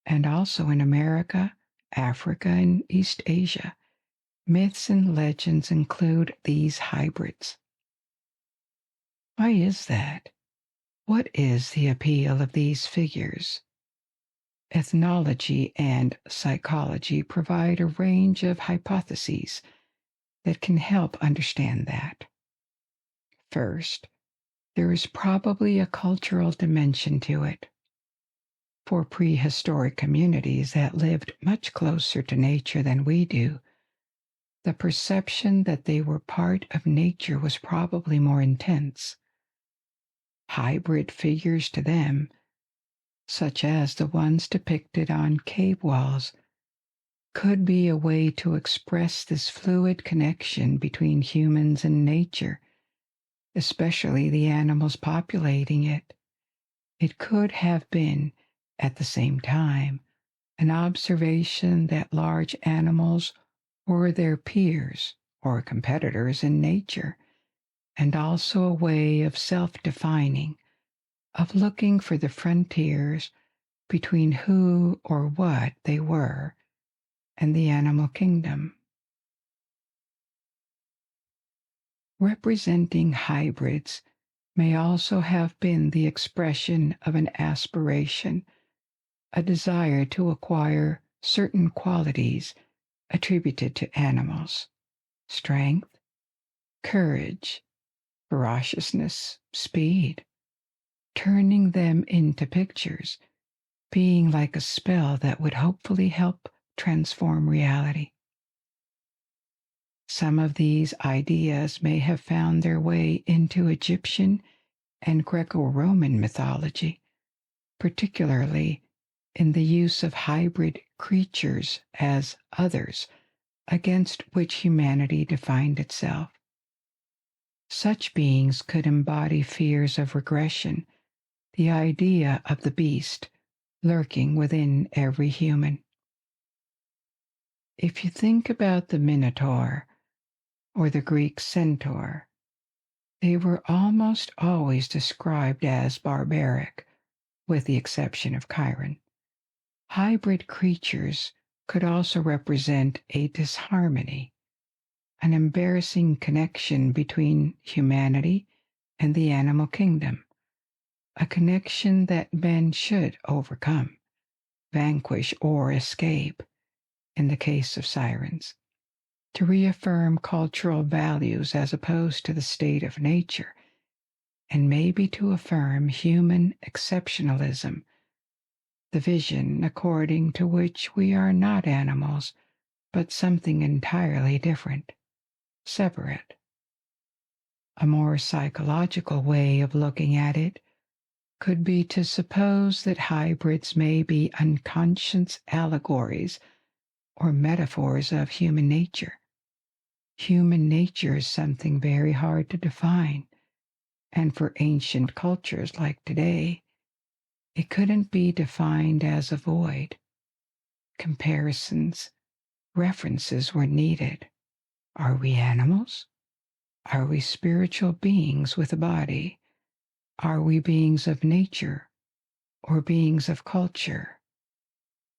and also in America, Africa, and East Asia. Myths and legends include these hybrids. Why is that? What is the appeal of these figures? Ethnology and psychology provide a range of hypotheses that can help understand that. First, there is probably a cultural dimension to it. For prehistoric communities that lived much closer to nature than we do, the perception that they were part of nature was probably more intense. Hybrid figures to them, such as the ones depicted on cave walls, could be a way to express this fluid connection between humans and nature, especially the animals populating it. It could have been, at the same time, an observation that large animals were their peers or competitors in nature, and also a way of self-defining, of looking for the frontiers between who or what they were and the animal kingdom. Representing hybrids may also have been the expression of an aspiration, a desire to acquire certain qualities attributed to animals: strength, courage, ferociousness, speed, turning them into pictures, being like a spell that would hopefully help transform reality. Some of these ideas may have found their way into Egyptian and Greco-Roman mythology, particularly in the use of hybrid creatures as others against which humanity defined itself. Such beings could embody fears of regression, the idea of the beast lurking within every human. If you think about the Minotaur or the Greek centaur, they were almost always described as barbaric, with the exception of Chiron. Hybrid creatures could also represent a disharmony, an embarrassing connection between humanity and the animal kingdom, a connection that men should overcome, vanquish, or escape, in the case of sirens, to reaffirm cultural values as opposed to the state of nature, and maybe to affirm human exceptionalism, the vision according to which we are not animals, but something entirely different, separate. A more psychological way of looking at it could be to suppose that hybrids may be unconscious allegories or metaphors of human nature. Human nature is something very hard to define, and for ancient cultures like today, it couldn't be defined as a void. Comparisons, references were needed. Are we animals? Are we spiritual beings with a body? Are we beings of nature or beings of culture?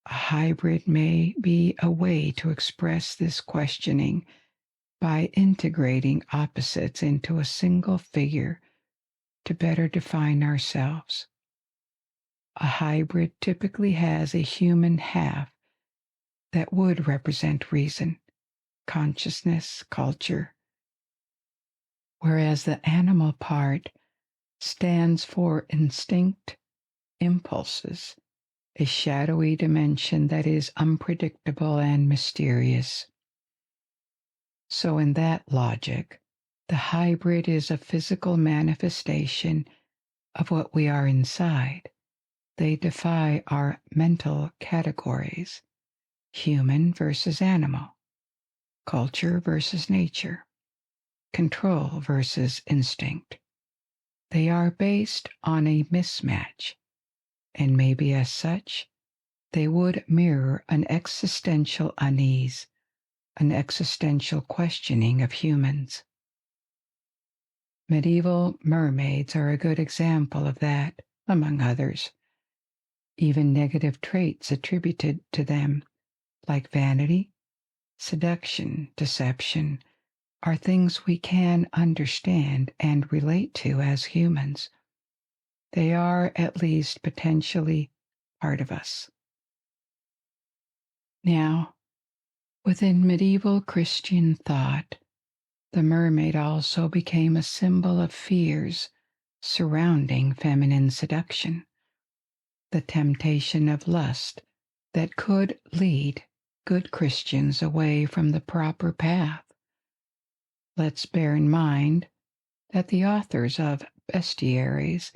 A hybrid may be a way to express this questioning by integrating opposites into a single figure to better define ourselves. A hybrid typically has a human half that would represent reason, consciousness, culture, whereas the animal part stands for instinct, impulses, a shadowy dimension that is unpredictable and mysterious. So in that logic, the hybrid is a physical manifestation of what we are inside. They defy our mental categories: human versus animal, culture versus nature, control versus instinct. They are based on a mismatch, and maybe as such, they would mirror an existential unease, an existential questioning of humans. Medieval mermaids are a good example of that, among others. Even negative traits attributed to them, like vanity, seduction, deception, are things we can understand and relate to as humans. They are at least potentially part of us. Now, within medieval Christian thought, the mermaid also became a symbol of fears surrounding feminine seduction, the temptation of lust that could lead good Christians away from the proper path. Let's bear in mind that the authors of Bestiaries,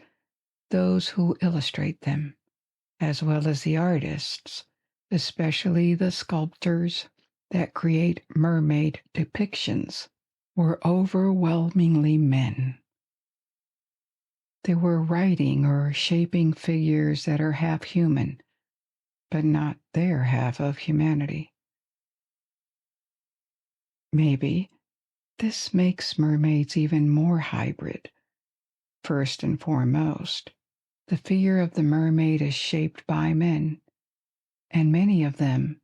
those who illustrate them, as well as the artists, especially the sculptors that create mermaid depictions, were overwhelmingly men. They were writing or shaping figures that are half human, but not their half of humanity. Maybe This makes mermaids even more hybrid. First and foremost, the figure of the mermaid is shaped by men, and many of them,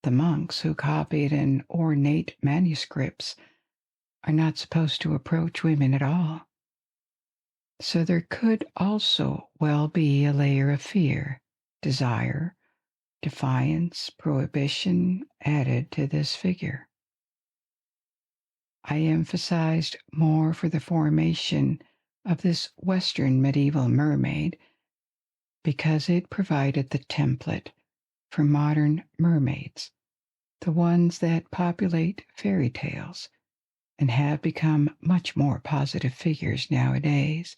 the monks who copied in ornate manuscripts, are not supposed to approach women at all. So there could also well be a layer of fear, desire, defiance, prohibition added to this figure. I emphasized more for the formation of this Western medieval mermaid because it provided the template for modern mermaids, the ones that populate fairy tales and have become much more positive figures nowadays.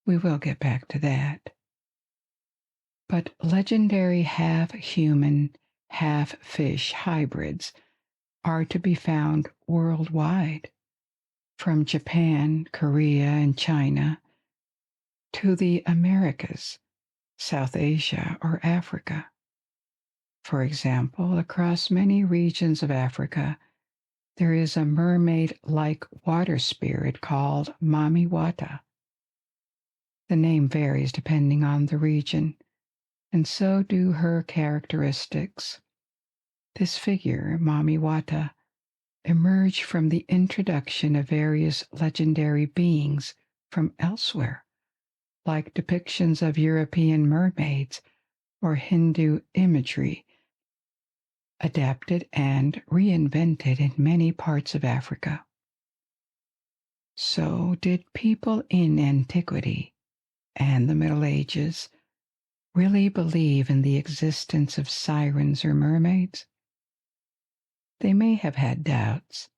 We will get back to that. But legendary half-human, half-fish hybrids are to be found worldwide, from Japan, Korea, and China to the Americas, South Asia, or Africa. For example, across many regions of Africa, there is a mermaid-like water spirit called Mami Wata. The name varies depending on the region, and so do her characteristics. This figure, Mami Wata, emerged from the introduction of various legendary beings from elsewhere, like depictions of European mermaids or Hindu imagery, adapted and reinvented in many parts of Africa. So, did people in antiquity and the Middle Ages really believe in the existence of sirens or mermaids? They may have had doubts,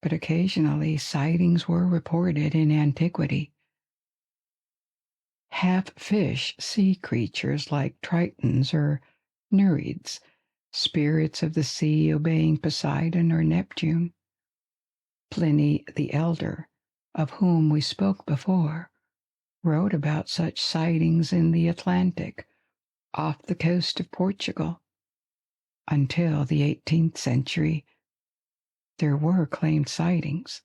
but occasionally sightings were reported in antiquity. Half-fish sea creatures like tritons or nereids, spirits of the sea obeying Poseidon or Neptune. Pliny the Elder, of whom we spoke before, wrote about such sightings in the Atlantic, off the coast of Portugal. Until the 18th century, there were claimed sightings.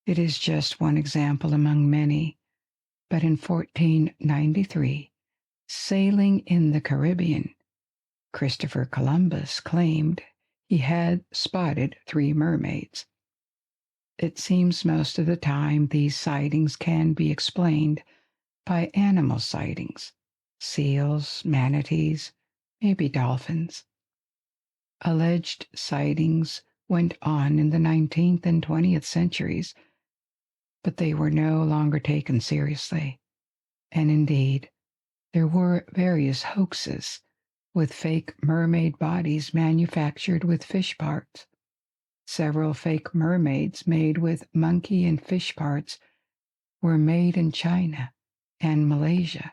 It is just one example among many, but in 1493, sailing in the Caribbean, Christopher Columbus claimed he had spotted 3 mermaids. It seems most of the time these sightings can be explained by animal sightings, seals, manatees, maybe dolphins. Alleged sightings went on in the 19th and 20th centuries, but they were no longer taken seriously. And indeed, there were various hoaxes with fake mermaid bodies manufactured with fish parts. Several fake mermaids made with monkey and fish parts were made in China and Malaysia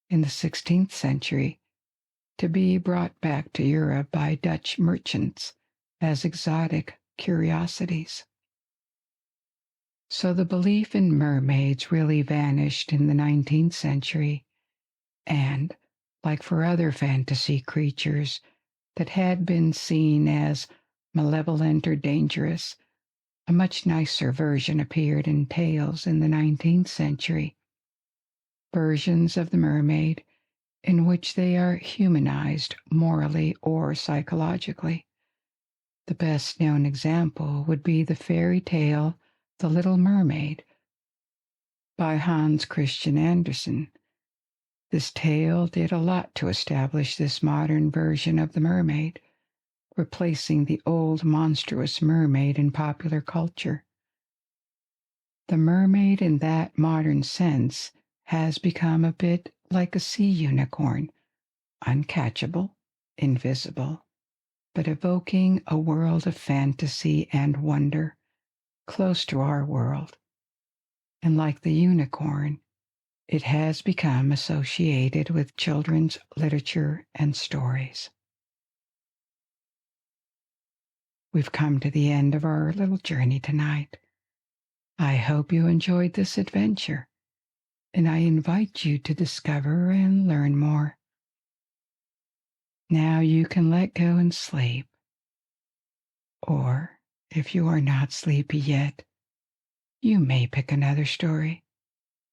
in the 16th century to be brought back to Europe by Dutch merchants as exotic curiosities. So the belief in mermaids really vanished in the 19th century, and, like for other fantasy creatures that had been seen as malevolent or dangerous, a much nicer version appeared in tales in the 19th century. Versions of the mermaid in which they are humanized morally or psychologically. The best known example would be the fairy tale The Little Mermaid by Hans Christian Andersen. This tale did a lot to establish this modern version of the mermaid, replacing the old monstrous mermaid in popular culture. The mermaid in that modern sense has become a bit like a sea unicorn, uncatchable, invisible, but evoking a world of fantasy and wonder close to our world. And like the unicorn, it has become associated with children's literature and stories. We've come to the end of our little journey tonight. I hope you enjoyed this adventure, and I invite you to discover and learn more. Now you can let go and sleep, or If you are not sleepy yet, you may pick another story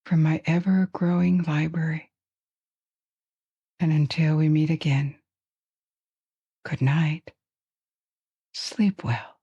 from my ever-growing library. And until we meet again, good night. Sleep well.